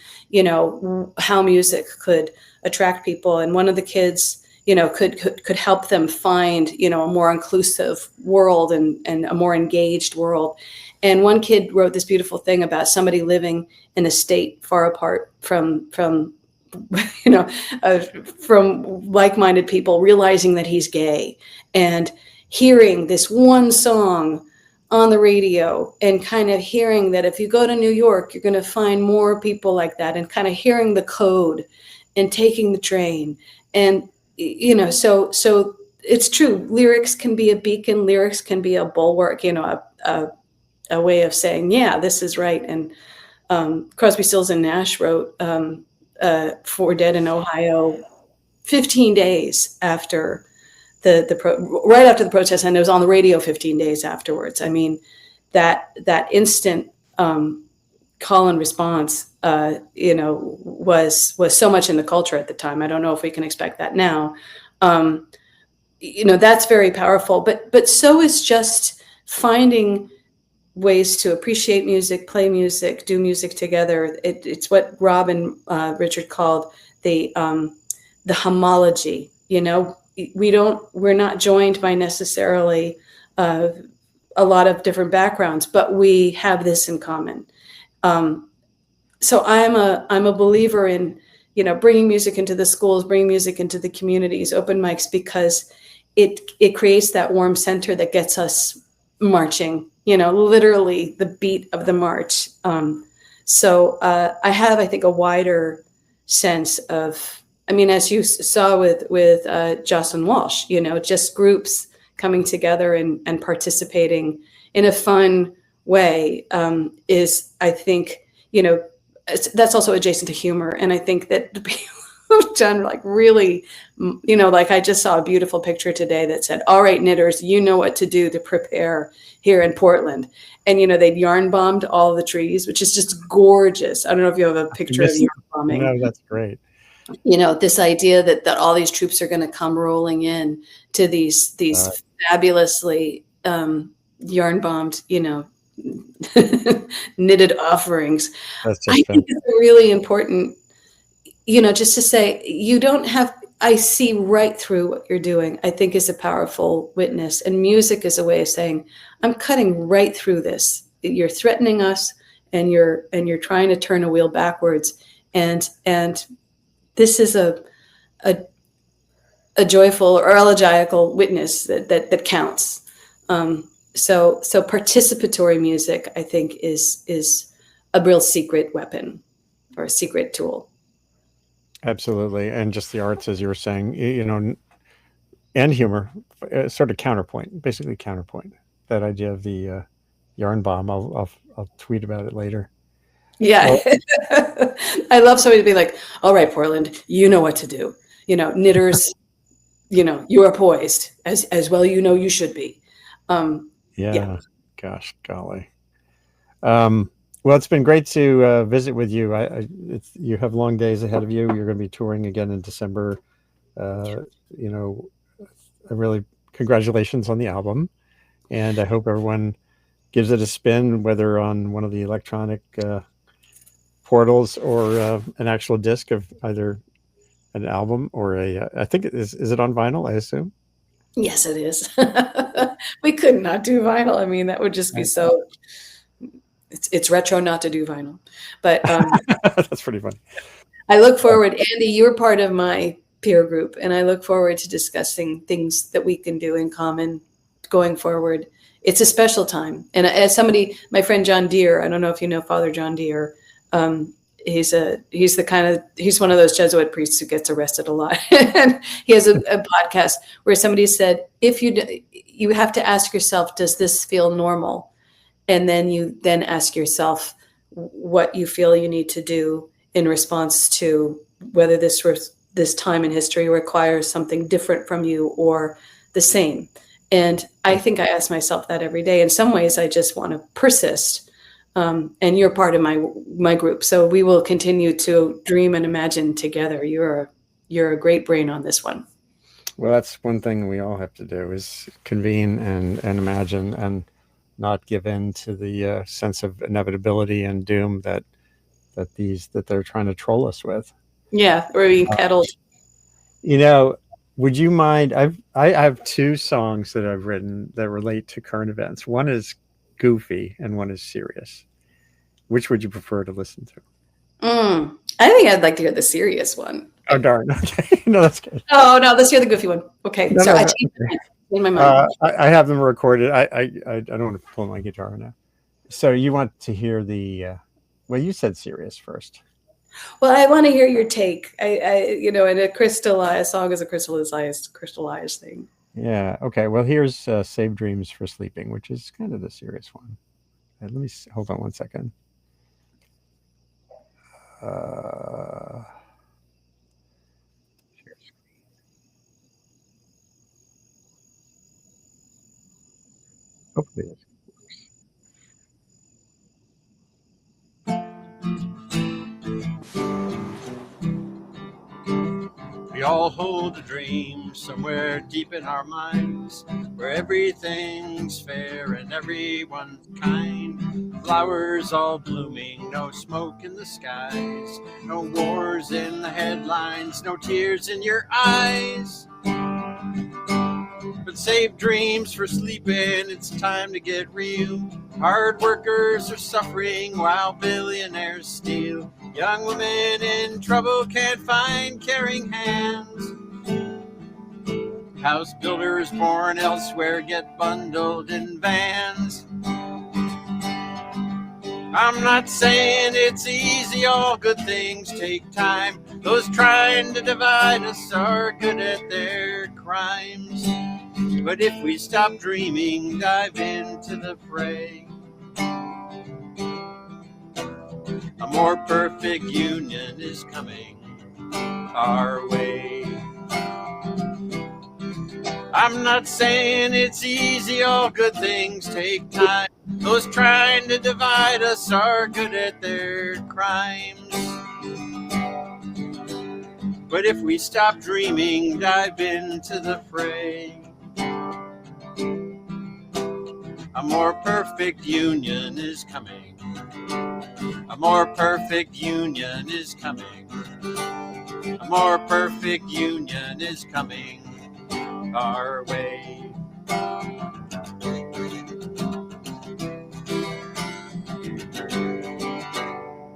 how music could attract people. And one of the kids, could help them find, a more inclusive world and a more engaged world. And one kid wrote this beautiful thing about somebody living in a state far apart from from like-minded people, realizing that he's gay and hearing this one song on the radio and kind of hearing that if you go to New York, you're going to find more people like that, and kind of hearing the code and taking the train. And, so it's true. Lyrics can be a beacon. Lyrics can be a bulwark, a way of saying, yeah, this is right. And Crosby, Stills and Nash wrote For Dead in Ohio 15 days after right after the protest, and it was on the radio 15 days afterwards. I mean, that instant call and response, was so much in the culture at the time. I don't know if we can expect that now. That's very powerful. But so is just finding ways to appreciate music, play music, do music together. It's what Rob and Richard called the homology. We're not joined by necessarily a lot of different backgrounds, but we have this in common. So I'm a believer in, bringing music into the schools, bringing music into the communities, open mics, because it creates that warm center that gets us marching, literally the beat of the march. So I have, I think, a wider sense of, as you saw with Jocelyn Walsh, just groups coming together and participating in a fun way is, I think, that's also adjacent to humor. And I think that the people who've done really, I just saw a beautiful picture today that said, all right, knitters, you know what to do to prepare here in Portland. And, they'd yarn bombed all the trees, which is just gorgeous. I don't know if you have a picture of yarn bombing. No, that's great. This idea that all these troops are going to come rolling in to these fabulously yarn bombed, knitted offerings. I think it's really important, just to say, I see right through what you're doing, I think is a powerful witness. And music is a way of saying, I'm cutting right through this. You're threatening us, and you're trying to turn a wheel backwards. And this is a joyful or elegiacal witness that counts. So participatory music, I think, is a real secret weapon or a secret tool. Absolutely. And just the arts, as you were saying, and humor, sort of basically counterpoint. That idea of the yarn bomb. I'll tweet about it later. Yeah. I love somebody to be like, all right, Portland, you know what to do. Knitters, you are poised as well. You should be. Yeah. Gosh, golly. Well, it's been great to visit with you. You have long days ahead of you. You're going to be touring again in December. Really, congratulations on the album. And I hope everyone gives it a spin, whether on one of the electronic portals or an actual disc of either an album or I think is it on vinyl, I assume? Yes, it is. We could not do vinyl. That would just be so, it's retro not to do vinyl, but that's pretty funny. I look forward, Andy, you're part of my peer group, and I look forward to discussing things that we can do in common going forward. It's a special time. And as somebody, my friend John Deere, I don't know if you know Father John Deere, he's one of those Jesuit priests who gets arrested a lot. And he has a podcast where somebody said, if you have to ask yourself, does this feel normal? And then you ask yourself what you feel you need to do in response to whether this time in history requires something different from you or the same. And I think I ask myself that every day. In some ways, I just want to persist. And you're part of my group. So we will continue to dream and imagine together. You're a great brain on this one. Well, that's one thing we all have to do is convene and imagine and not give in to the sense of inevitability and doom that they're trying to troll us with. Yeah, or being peddled. You know, would you mind? I have two songs that I've written that relate to current events. One is goofy and one is serious. Which would you prefer to listen to? I think I'd like to hear the serious one. Oh darn! Okay, no, that's good. Oh no, let's hear the goofy one. Okay, No, sorry, no, I changed my mind. I have them recorded. I don't want to pull my guitar now. So you want to hear the? Well, you said serious first. Well, I want to hear your take. And a song is a crystallized thing. Yeah. Okay. Well, here's "Save Dreams for Sleeping," which is kind of the serious one. Let me hold on one second. Hopefully this works. We all hold a dream somewhere deep in our minds, where everything's fair and everyone's kind. Flowers all blooming, no smoke in the skies, no wars in the headlines, no tears in your eyes. But save dreams for sleeping, it's time to get real. Hard workers are suffering while billionaires steal. Young women in trouble can't find caring hands. House builders born elsewhere get bundled in vans. I'm not saying it's easy, all good things take time. Those trying to divide us are good at their crimes. But if we stop dreaming, dive into the fray, a more perfect union is coming our way. I'm not saying it's easy, all good things take time. Those trying to divide us are good at their crimes. But if we stop dreaming, dive into the fray, a more perfect union is coming. A more perfect union is coming. A more perfect union is coming our way.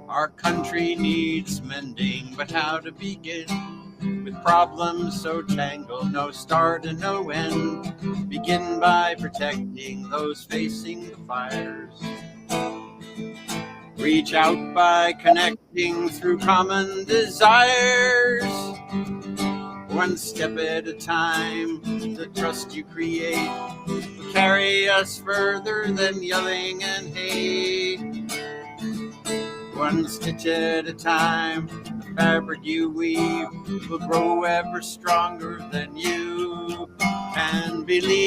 Our country needs mending, but how to begin? With problems so tangled, no start and no end. Begin by protecting those facing the fires. Reach out by connecting through common desires. One step at a time, the trust you create will carry us further than yelling and hate. One stitch at a time, the fabric you weave will grow ever stronger than you can believe.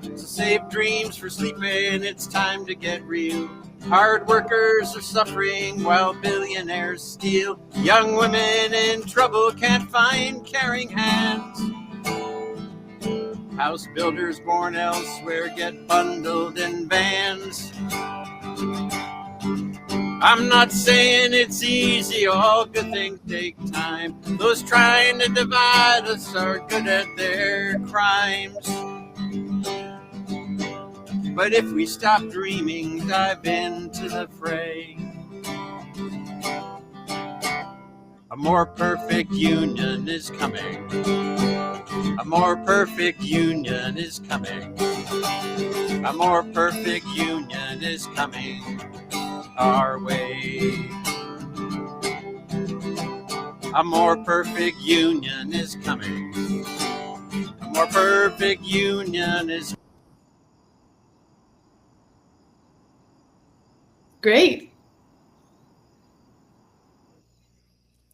So save dreams for sleeping, it's time to get real. Hard workers are suffering while billionaires steal. Young women in trouble can't find caring hands. House builders born elsewhere get bundled in vans. I'm not saying it's easy, all good things take time. Those trying to divide us are good at their crimes. But if we stop dreaming, dive into the fray, a more perfect union is coming. A more perfect union is coming. A more perfect union is coming our way. A more perfect union is coming. A more perfect union is. Great.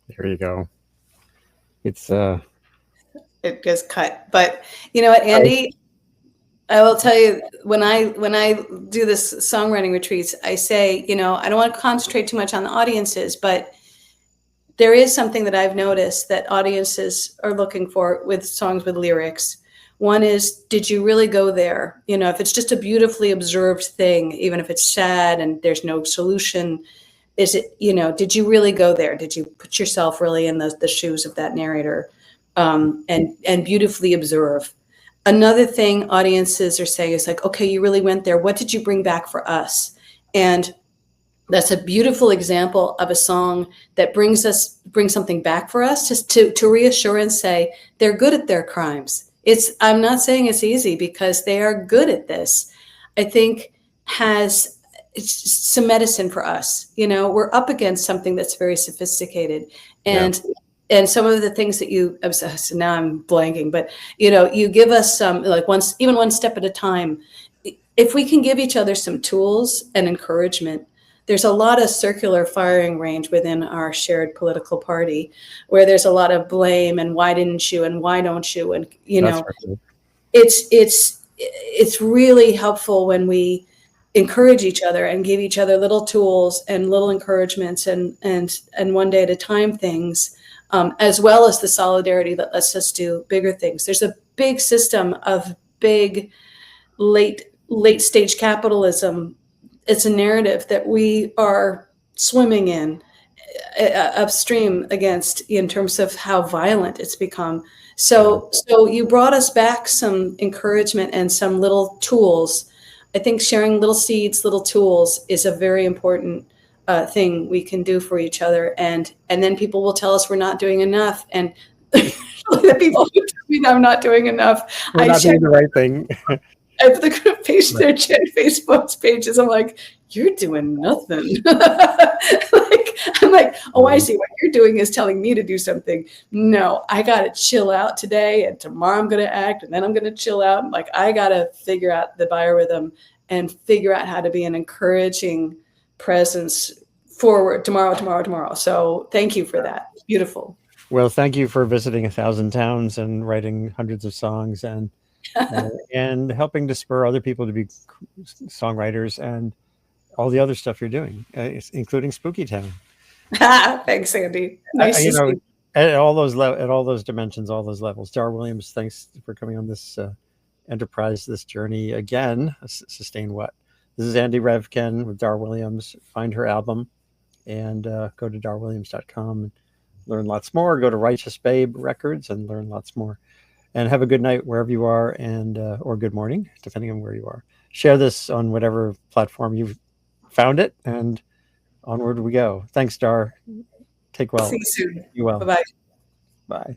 There you go. It's It just cut. But you know what, Andy? I will tell you, when I do this songwriting retreats, I say, I don't want to concentrate too much on the audiences, but there is something that I've noticed that audiences are looking for with songs with lyrics. One is, did you really go there? You know, if it's just a beautifully observed thing, even if it's sad and there's no solution, is it, you know, did you really go there? Did you put yourself really in the shoes of that narrator, and beautifully observe? Another thing audiences are saying is like, okay, you really went there. What did you bring back for us? And that's a beautiful example of a song that brings something back for us, just to reassure and say they're good at their crimes. I'm not saying it's easy, because they are good at this. I think it's some medicine for us. You know, we're up against something that's very sophisticated, and some of the things that so now I'm blanking, but you know, you give us some, like, even one step at a time. If we can give each other some tools and encouragement, there's a lot of circular firing range within our shared political party, where there's a lot of blame and why didn't you and why don't you, and you know, it's really helpful when we encourage each other and give each other little tools and little encouragements and one day at a time things, as well as the solidarity that lets us do bigger things. There's a big system of big late stage capitalism. It's a narrative that we are swimming in upstream against, in terms of how violent it's become. So you brought us back some encouragement and some little tools. I think sharing little seeds, little tools is a very important thing we can do for each other. And then people will tell us we're not doing enough. And the people who tell me that I'm not doing enough, we're not doing the right thing. At the group page, their Facebook's pages, I'm like, you're doing nothing. I'm like, oh, I see, what you're doing is telling me to do something. No, I got to chill out today, and tomorrow I'm going to act, and then I'm going to chill out. Like, I got to figure out the biorhythm and figure out how to be an encouraging presence forward tomorrow. So thank you for that. Beautiful. Well, thank you for visiting 1,000 towns and writing hundreds of songs and helping to spur other people to be songwriters and all the other stuff you're doing, including Spooky Town. Thanks, Sandy. Nice to see you. At all those dimensions, all those levels. Dar Williams, thanks for coming on this enterprise, this journey again. Sustain what? This is Andy Revkin with Dar Williams. Find her album and go to darwilliams.com and learn lots more. Go to Righteous Babe Records and learn lots more. And have a good night wherever you are, and or good morning, depending on where you are. Share this on whatever platform you've found it, and onward we go. Thanks, Dar. Take well. See you soon. Be well. Bye-bye. Bye.